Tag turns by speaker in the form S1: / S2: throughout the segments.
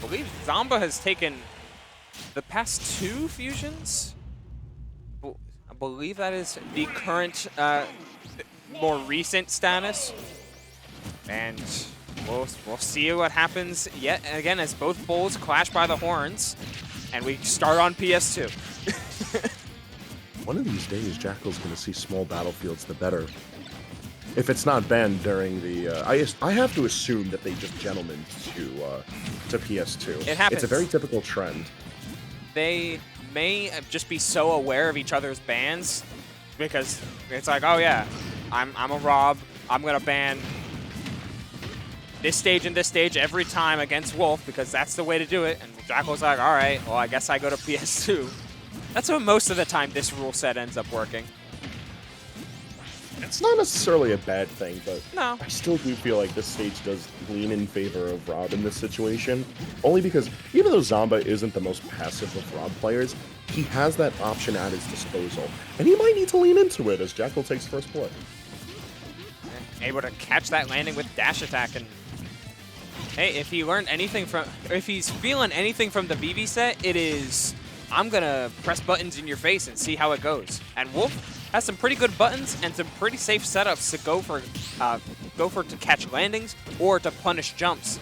S1: believe Zomba has taken the past 2 fusions. I believe that is the current, more recent status. And we'll see what happens yet again as both bulls clash by the horns. And we start on PS2.
S2: One of these days, Jakal's going to see small battlefields the better. If it's not banned during the, I have to assume that they just gentlemen to PS2.
S1: It happens.
S2: It's a very typical trend.
S1: They may just be so aware of each other's bans because it's like, oh yeah, I'm a R.O.B. I'm gonna ban this stage and this stage every time against Wolf because that's the way to do it. And Jakal's like, all right, well I guess I go to PS2. That's what most of the time this rule set ends up working.
S2: It's not necessarily a bad thing, but
S1: no.
S2: I still do feel like this stage does lean in favor of R.O.B in this situation. Only because even though Zomba isn't the most passive of R.O.B players, he has that option at his disposal. And he might need to lean into it as Jakal takes first blood.
S1: Able to catch that landing with dash attack. And hey, if he learned anything from, if he's feeling anything from the VV set, it is, I'm gonna press buttons in your face and see how it goes. And Wolf has some pretty good buttons and some pretty safe setups to go for to catch landings or to punish jumps,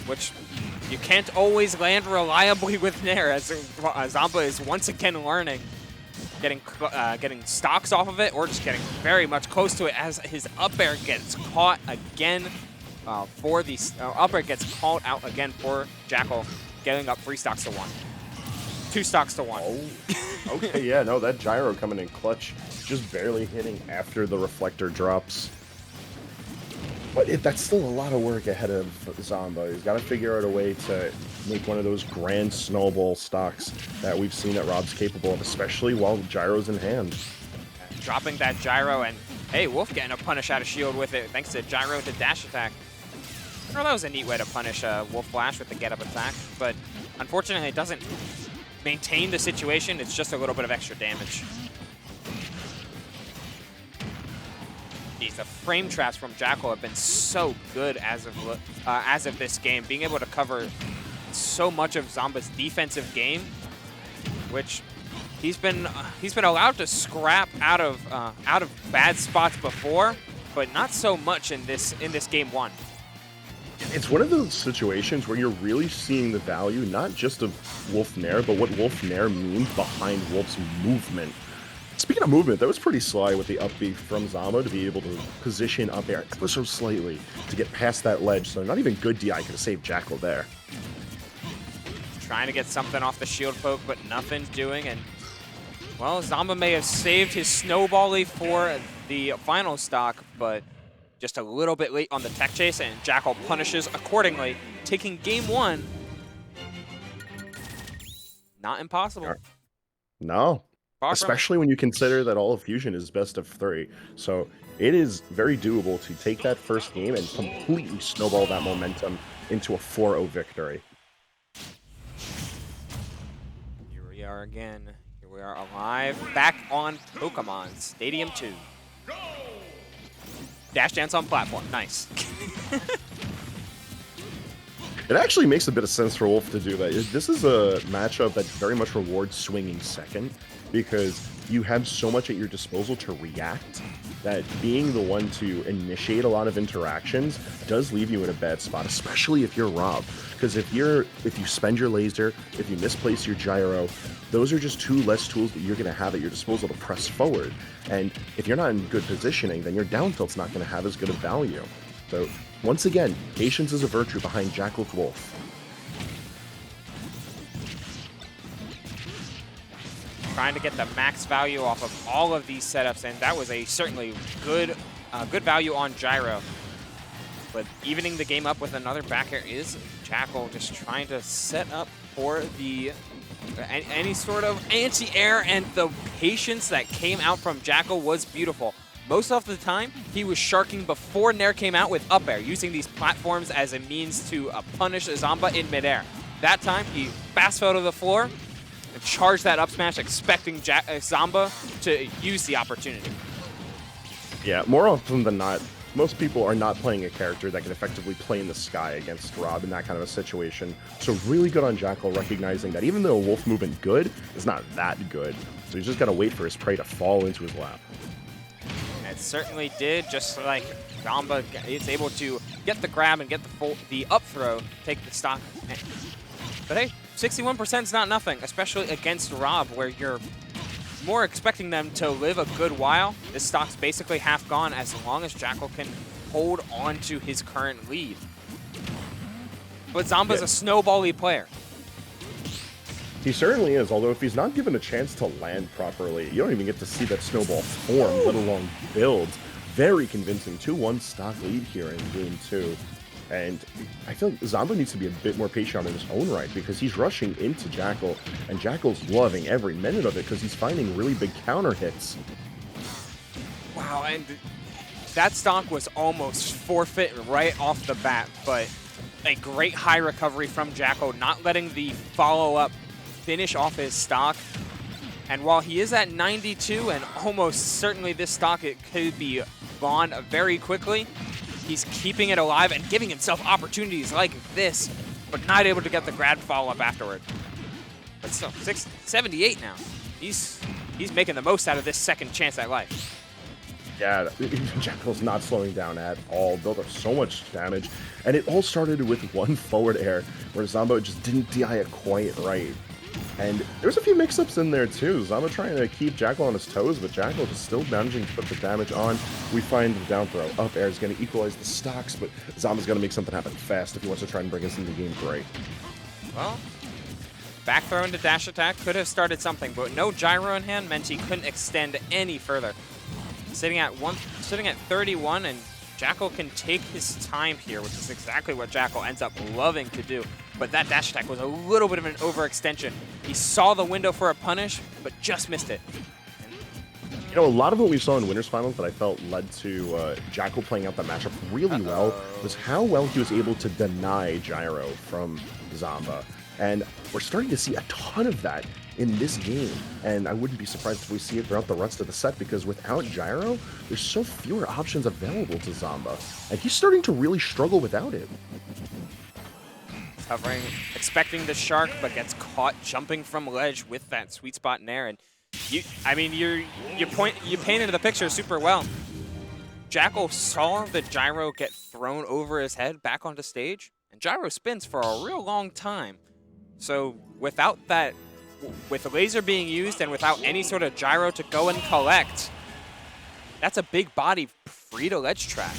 S1: which you can't always land reliably with Nair, as Zomba is once again learning, getting stocks off of it or just getting very much close to it as his up air gets caught again for the up air gets called out again for Jakal, getting up 3 stocks to 1. 2 stocks to 1.
S2: Oh, okay, yeah, no, that gyro coming in clutch, just barely hitting after the reflector drops. But that's still a lot of work ahead of Zomba. He's got to figure out a way to make one of those grand snowball stocks that we've seen that R.O.B's capable of, especially while gyro's in hand.
S1: Dropping that gyro, and hey, Wolf getting a punish out of shield with it thanks to gyro to dash attack. Well, that was a neat way to punish Wolf Flash with the get up attack, but unfortunately it doesn't maintain the situation. It's just a little bit of extra damage. Jeez, the frame traps from Jakal have been so good as of this game, being able to cover so much of Zomba's defensive game, which he's been allowed to scrap out of bad spots before, but not so much in this game 1.
S2: It's one of those situations where you're really seeing the value, not just of Wolf Nair, but what Wolf Nair means behind Wolf's movement. Speaking of movement, that was pretty sly with the up B from Zomba to be able to position up air ever so slightly to get past that ledge, so not even good DI could have saved Jakal there.
S1: Trying to get something off the shield poke, but nothing doing, and well, Zomba may have saved his snowball for the final stock, but just a little bit late on the tech chase, and Jakal punishes accordingly, taking game 1. Not impossible.
S2: No. Especially when you consider that all of Fusion is best of 3. So it is very doable to take that first game and completely snowball that momentum into a 4-0 victory.
S1: Here we are again. Here we are alive, back on Pokemon Stadium 2. Dash dance on platform, nice.
S2: It actually makes a bit of sense for Wolf to do that. This is a matchup that very much rewards swinging second, because you have so much at your disposal to react that being the one to initiate a lot of interactions does leave you in a bad spot, especially if you're R.O.B. Because if you spend your laser, if you misplace your gyro, those are just 2 less tools that you're going to have at your disposal to press forward. And if you're not in good positioning, then your down tilt's not going to have as good of value. So once again, patience is a virtue behind Jakal's Wolf.
S1: Trying to get the max value off of all of these setups, and that was a certainly good value on gyro. But evening the game up with another back air is Jakal, just trying to set up for the any sort of anti-air, and the patience that came out from Jakal was beautiful. Most of the time, he was sharking before Nair came out with up air, using these platforms as a means to punish Zomba in midair. That time, he fast fell to the floor and charged that up smash, expecting Zomba to use the opportunity.
S2: Yeah, more often than not, most people are not playing a character that can effectively play in the sky against R.O.B in that kind of a situation. So really good on Jakal recognizing that even though wolf movement good, it's not that good. So he's just got to wait for his prey to fall into his lap.
S1: It certainly did, just like Zomba is able to get the grab and get the up throw, take the stock. But hey, 61% is not nothing, especially against R.O.B, where you're more expecting them to live a good while. This stock's basically half gone as long as Jakal can hold on to his current lead. But Zomba's a snowball-y player.
S2: He certainly is, although if he's not given a chance to land properly, you don't even get to see that snowball form, let alone build. Very convincing 2-1 stock lead here in game 2. And I feel like Zomba needs to be a bit more patient in his own right because he's rushing into Jakal, and Jakal's loving every minute of it because he's finding really big counter hits.
S1: Wow, and that stock was almost forfeit right off the bat, but a great high recovery from Jakal, not letting the follow-up finish off his stock. And while he is at 92, and almost certainly this stock it could be gone very quickly, he's keeping it alive and giving himself opportunities like this, but not able to get the grab follow-up afterward. But still, 78 now. He's making the most out of this second chance at life.
S2: Yeah, Jakal's not slowing down at all. Built up so much damage, and it all started with one forward air where Zomba just didn't DI it quite right. And there's a few mix-ups in there too. Zomba trying to keep Jakal on his toes, but Jakal just still managing to put the damage on. We find the down throw. Up air is going to equalize the stocks, but Zomba's going to make something happen fast if he wants to try and bring us into game 3.
S1: Well, back throw into dash attack could have started something, but no gyro in hand meant he couldn't extend any further. Sitting at 31, and Jakal can take his time here, which is exactly what Jakal ends up loving to do. But that dash attack was a little bit of an overextension. He saw the window for a punish, but just missed it.
S2: You know, a lot of what we saw in Winners Finals that I felt led to Jakal playing out the matchup really well was how well he was able to deny gyro from Zomba. And we're starting to see a ton of that in this game, and I wouldn't be surprised if we see it throughout the rest of the set because without gyro, there's so fewer options available to Zomba, and he's starting to really struggle without it.
S1: Hovering, expecting the shark, but gets caught jumping from ledge with that sweet spot in there. And you painted the picture super well. Jakal saw the gyro get thrown over his head back onto stage, and gyro spins for a real long time. So without that, with the laser being used and without any sort of gyro to go and collect, that's a big body free to ledge trap.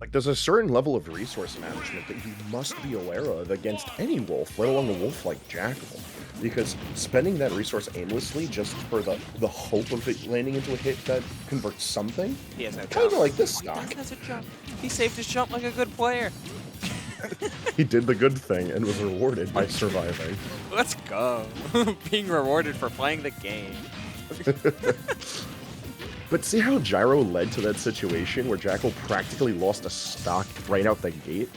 S2: Like, there's a certain level of resource management that you must be aware of against any wolf, let alone a wolf like Jakal. Because spending that resource aimlessly just for the hope of it landing into a hit that converts something,
S1: He has no jump.
S2: kind of like this stock.
S1: He has a jump. He saved his jump like a good player.
S2: He did the good thing and was rewarded by surviving.
S1: Let's go. Being rewarded for playing the game.
S2: But see how gyro led to that situation where Jakal practically lost a stock right out the gate?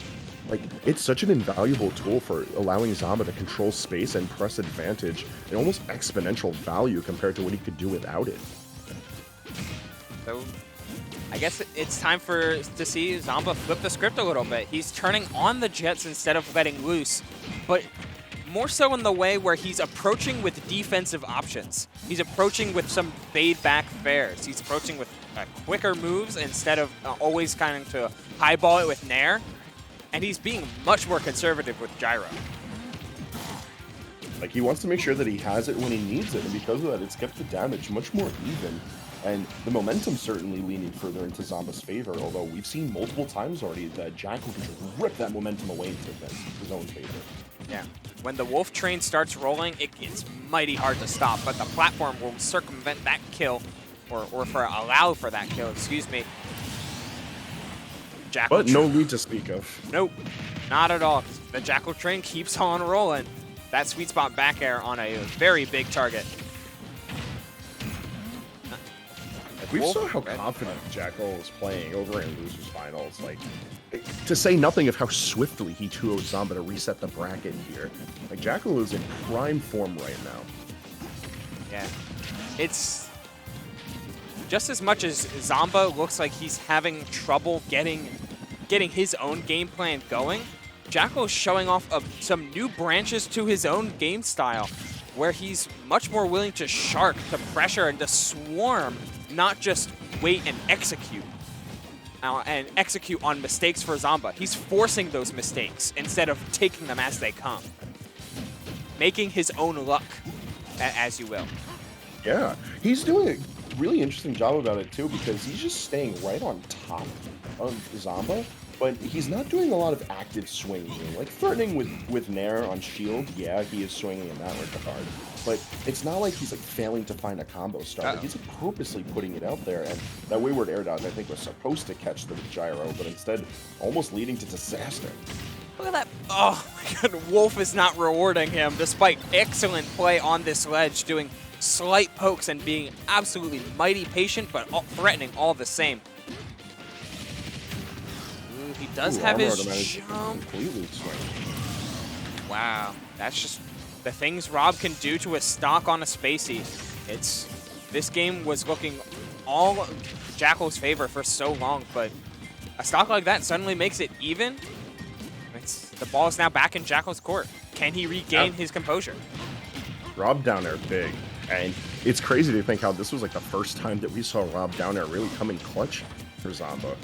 S2: Like, it's such an invaluable tool for allowing Zomba to control space and press advantage in almost exponential value compared to what he could do without it.
S1: So, I guess it's time to see Zomba flip the script a little bit. He's turning on the jets instead of letting loose, but more so in the way where he's approaching with defensive options. He's approaching with some fade back fairs. He's approaching with quicker moves instead of always kind of to highball it with nair. And he's being much more conservative with gyro.
S2: Like, he wants to make sure that he has it when he needs it, and because of that, it's kept the damage much more even. And the momentum certainly leaning further into Zomba's favor, although we've seen multiple times already that Jakal can just rip that momentum away into his own favor.
S1: Yeah. When the wolf train starts rolling, it gets mighty hard to stop, but the platform will circumvent that kill, or allow for that kill, excuse me. Jakal
S2: But no lead to speak of.
S1: Nope, not at all. The Jakal train keeps on rolling. That sweet spot back air on a very big target.
S2: We saw how confident Jakal was playing over in Losers Finals. Like, to say nothing of how swiftly he 2-0'd Zomba to reset the bracket here. Like, Jakal is in prime form right now.
S1: Yeah, it's just as much as Zomba looks like he's having trouble getting his own game plan going, Jakal's showing off some new branches to his own game style, where he's much more willing to shark, to pressure, and to swarm, not just wait and execute on mistakes for Zomba. He's forcing those mistakes instead of taking them as they come, making his own luck, as you will.
S2: Yeah, he's doing a really interesting job about it too, because he's just staying right on top of Zomba, but he's not doing a lot of active swinging. Like threatening with Nair on shield, yeah, he is swinging in that regard, but it's not like he's like failing to find a combo start. He's like, purposely putting it out there, and that wayward air dodge I think was supposed to catch the gyro, but instead almost leading to disaster.
S1: Look at that. Oh my god, Wolf is not rewarding him despite excellent play on this ledge, doing slight pokes and being absolutely mighty patient, but threatening all the same. Ooh, he does have his jump. Wow, that's just the things R.O.B can do to a stock on a Spacey. This game was looking all Jakal's favor for so long, but a stock like that suddenly makes it even. The ball is now back in Jakal's court. Can he regain his composure?
S2: R.O.B down there big. And it's crazy to think how this was like the first time that we saw R.O.B down there really come in clutch for Zomba.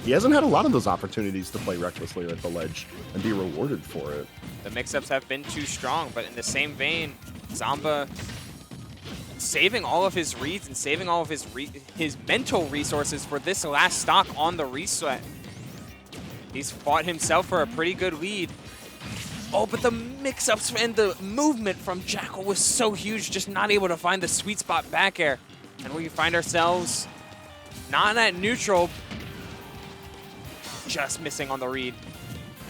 S2: He hasn't had a lot of those opportunities to play recklessly at the ledge and be rewarded for it.
S1: The mix-ups have been too strong, but in the same vein, Zomba saving all of his reads and saving all of his mental resources for this last stock on the reset. He's fought himself for a pretty good lead. Oh, but the mix-ups and the movement from Jakal was so huge, just not able to find the sweet spot back air. And we find ourselves not at neutral, just missing on the read.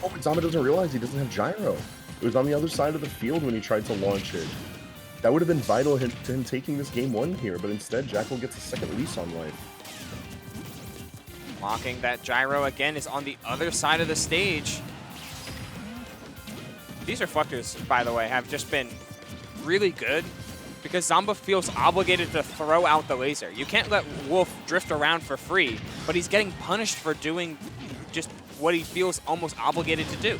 S2: Oh, but Zomba doesn't realize he doesn't have gyro. It was on the other side of the field when he tried to launch it. That would have been vital to him taking this game one here, but instead Jakal gets a second lease on life.
S1: Blocking that gyro again is on the other side of the stage. These reflectors, by the way, have just been really good because Zomba feels obligated to throw out the laser. You can't let Wolf drift around for free, but he's getting punished for doing just what he feels almost obligated to do.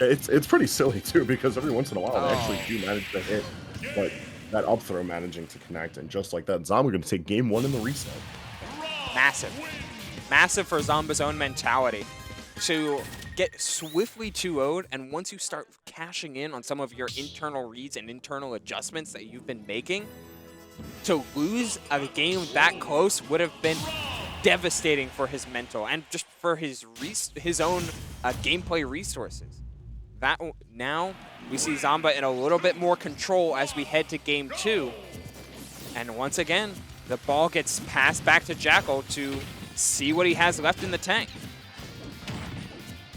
S2: It's pretty silly, too, because every once in a while they actually do manage to hit, but that up throw managing to connect, and just like that, Zomba going to take game one in the reset.
S1: Massive. Massive for Zomba's own mentality to get swiftly 2-0'd, and once you start cashing in on some of your internal reads and internal adjustments that you've been making, to lose a game that close would have been devastating for his mental and just for his own gameplay resources. Now we see Zomba in a little bit more control as we head to game 2, and once again the ball gets passed back to Jakal to see what he has left in the tank.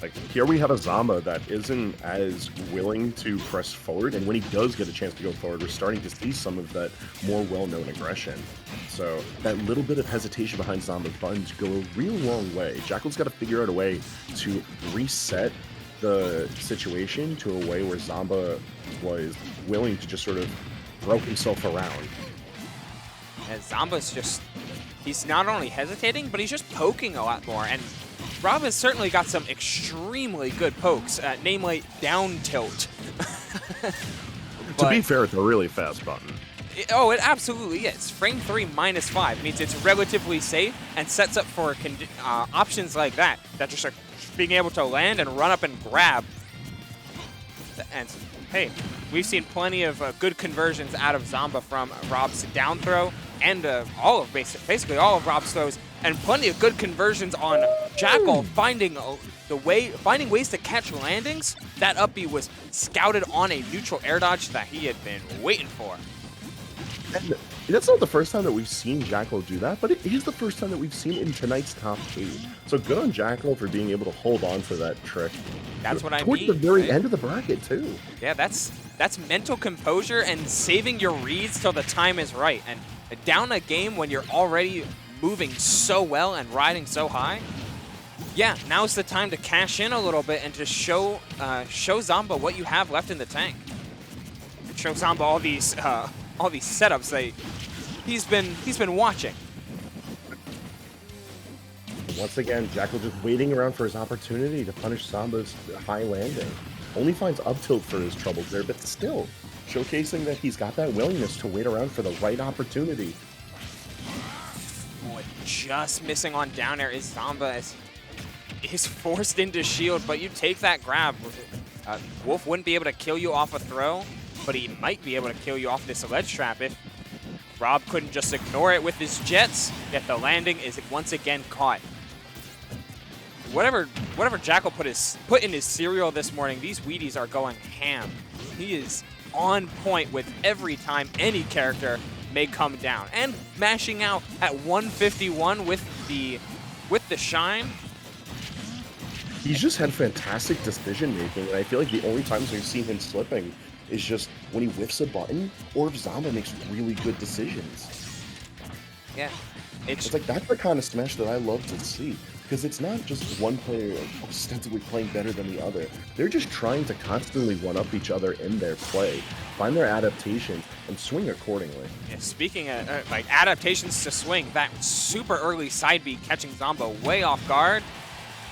S2: Like, here we have a Zomba that isn't as willing to press forward, and when he does get a chance to go forward, we're starting to see some of that more well-known aggression. So that little bit of hesitation behind Zomba's buttons go a real long way. Jakal's got to figure out a way to reset the situation to a way where Zomba was willing to just sort of throw himself around.
S1: And Zomba's just, he's not only hesitating, but he's just poking a lot more. And R.O.B has certainly got some extremely good pokes, namely down tilt.
S2: To be fair, it's a really fast button.
S1: It absolutely is. Frame 3 -5 means it's relatively safe and sets up for options like that just are being able to land and run up and grab. And hey, we've seen plenty of good conversions out of Zomba from R.O.B's down throw and basically all of R.O.B's throws, and plenty of good conversions on Jakal finding ways to catch landings. That up B was scouted on a neutral air dodge that he had been waiting for.
S2: And that's not the first time that we've seen Jakal do that, but it is the first time that we've seen it in tonight's top 8. So good on Jakal for being able to hold on to that trick.
S1: That's what I mean.
S2: Towards the very end of the bracket, too.
S1: Yeah, that's mental composure and saving your reads till the time is right. And down a game when you're already moving so well and riding so high, yeah, now's the time to cash in a little bit and to show Zomba what you have left in the tank. Show Zomba all these setups he's been watching.
S2: Once again, Jakal just waiting around for his opportunity to punish Zamba's high landing. Only finds up tilt for his troubles there, but still showcasing that he's got that willingness to wait around for the right opportunity.
S1: Boy, just missing on down air is Zomba as is forced into shield, but you take that grab. Wolf wouldn't be able to kill you off a throw, but he might be able to kill you off this ledge trap if R.O.B couldn't just ignore it with his jets, yet the landing is once again caught. Whatever Jakal put in his cereal this morning, these Wheaties are going ham. He is on point with every time any character may come down. And mashing out at 151 with the shine.
S2: He's just had fantastic decision making, and I feel like the only times we've seen him slipping is just when he whiffs a button or if Zomba makes really good decisions.
S1: Yeah.
S2: It's like that's the kind of Smash that I love to see. Because it's not just one player ostensibly playing better than the other. They're just trying to constantly one-up each other in their play, find their adaptations, and swing accordingly.
S1: Yeah, speaking of like adaptations to swing, that super early side B catching Zomba way off guard,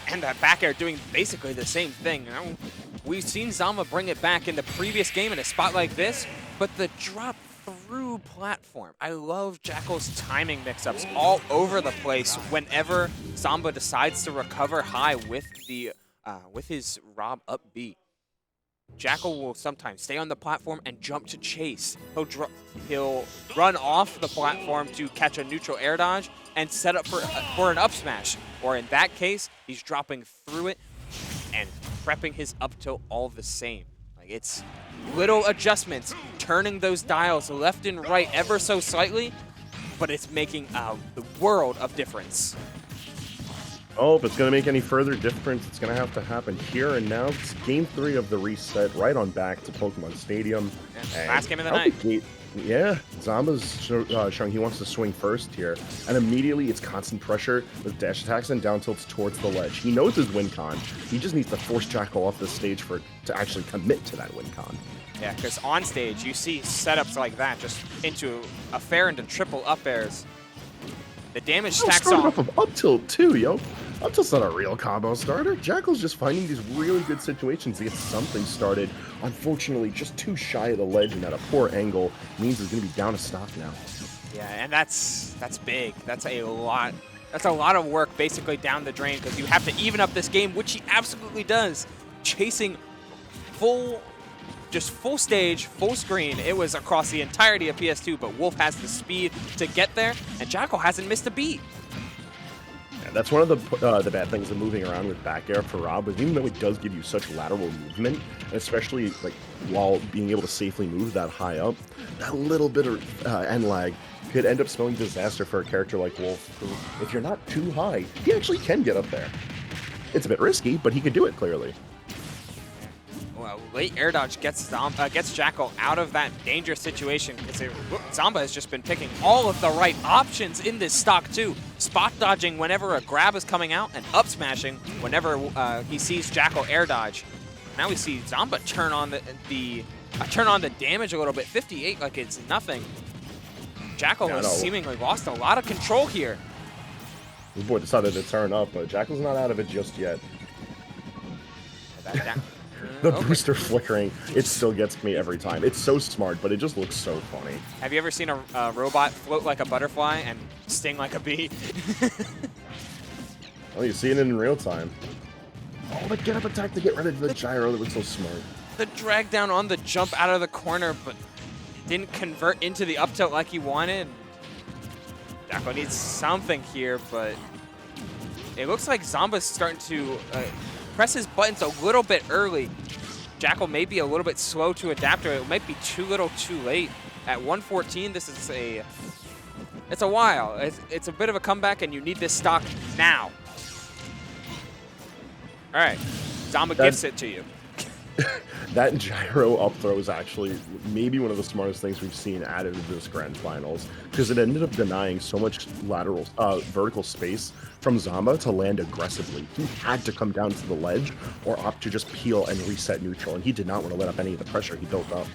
S1: and that back air doing basically the same thing. You know, we've seen Zomba bring it back in the previous game in a spot like this, but the drop through platform. I love Jakal's timing mix-ups all over the place whenever Zomba decides to recover high with his R.O.B up B. Jakal will sometimes stay on the platform and jump to chase. He'll run off the platform to catch a neutral air dodge and set up for an up smash. Or in that case, he's dropping through it and prepping his up tilt all the same. Like, it's little adjustments, turning those dials left and right ever so slightly, but it's making the world of difference.
S2: Oh, if it's going to make any further difference, it's going to have to happen here and now. It's game 3 of the reset, right on back to Pokemon Stadium.
S1: And last game of the night.
S2: Yeah, Zamba's showing he wants to swing first here, and immediately it's constant pressure with dash attacks and down tilts towards the ledge. He knows his win con. He just needs to force Jakal off the stage to actually commit to that win con.
S1: Yeah, because on stage you see setups like that, just into a fair into triple up airs. The damage stacks on.
S2: Off of up tilt too, yo. Up tilt's not a real combo starter. Jakal's just finding these really good situations to get something started. Unfortunately, just too shy of the ledge and at a poor angle means he's going to be down a stock now.
S1: Yeah, and that's big. That's a lot. That's a lot of work basically down the drain because you have to even up this game, which he absolutely does. Chasing full stage, full screen. It was across the entirety of PS2, but Wolf has the speed to get there, and Jakal hasn't missed a beat.
S2: Yeah, that's one of the bad things of moving around with back air for R.O.B, is even though it does give you such lateral movement, and especially like while being able to safely move that high up, that little bit of end lag could end up spelling disaster for a character like Wolf, who, if you're not too high, he actually can get up there. It's a bit risky, but he can do it clearly.
S1: Well, late air dodge gets Jakal out of that dangerous situation because Zomba has just been picking all of the right options in this stock too. Spot dodging whenever a grab is coming out and up smashing whenever he sees Jakal air dodge. Now we see Zomba turn on the damage a little bit. 58 like it's nothing. Jakal has seemingly lost a lot of control here.
S2: This boy decided to turn up, but Jakal's not out of it just yet. The booster flickering, it still gets me every time. It's so smart, but it just looks so funny.
S1: Have you ever seen a robot float like a butterfly and sting like a bee?
S2: Well, you see it in real time. Oh, the get up attack to get rid of the gyro, that was so smart.
S1: The drag down on the jump out of the corner, but didn't convert into the up tilt like he wanted. Jakal needs something here, but it looks like Zomba's starting to press his buttons a little bit early. Jakal may be a little bit slow to adapt, or it might be too little too late. At 114, this is it's a while. It's a bit of a comeback, and you need this stock now. All right, Zomba gifts it to you.
S2: That gyro up throw is actually maybe one of the smartest things we've seen added to this grand finals, because it ended up denying so much vertical space from Zomba to land aggressively. He had to come down to the ledge or opt to just peel and reset neutral, and he did not want to let up any of the pressure he built up.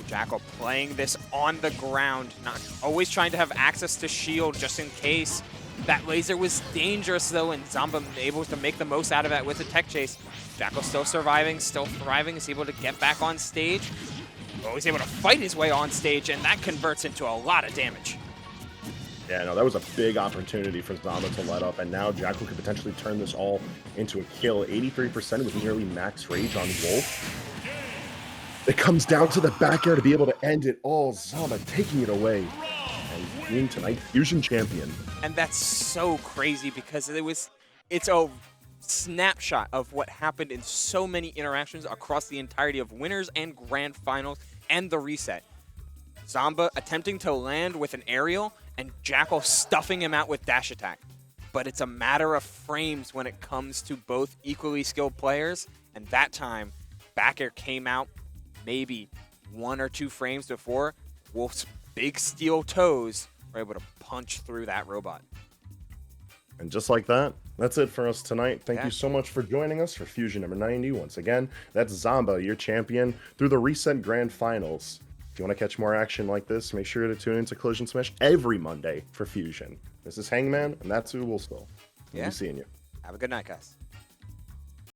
S1: Jakal playing this on the ground, not always trying to have access to shield just in case. That laser was dangerous though, and Zomba able to make the most out of that with a tech chase. Jakal still surviving, still thriving, is able to get back on stage. He's able to fight his way on stage, and that converts into a lot of damage.
S2: Yeah, no, that was a big opportunity for Zomba to let up, and now Jakal could potentially turn this all into a kill. 83% with nearly max rage on Wolf. It comes down to the back air to be able to end it all. Zomba taking it away and being tonight's Fusion champion.
S1: And that's so crazy because it's a snapshot of what happened in so many interactions across the entirety of winners and grand finals and the reset. Zomba attempting to land with an aerial and Jakal stuffing him out with dash attack. But it's a matter of frames when it comes to both equally skilled players, and that time back air came out maybe 1 or 2 frames before Wolf's big steel toes were able to punch through that robot.
S2: And just like that, that's it for us tonight. Thank you so much for joining us for Fusion number 90. Once again, that's Zomba, your champion, through the Reset Grand Finals. If you want to catch more action like this, make sure to tune into Collision Smash every Monday for Fusion. This is Hangman, and that's who will still. We'll be seeing you.
S1: Have a good night, guys.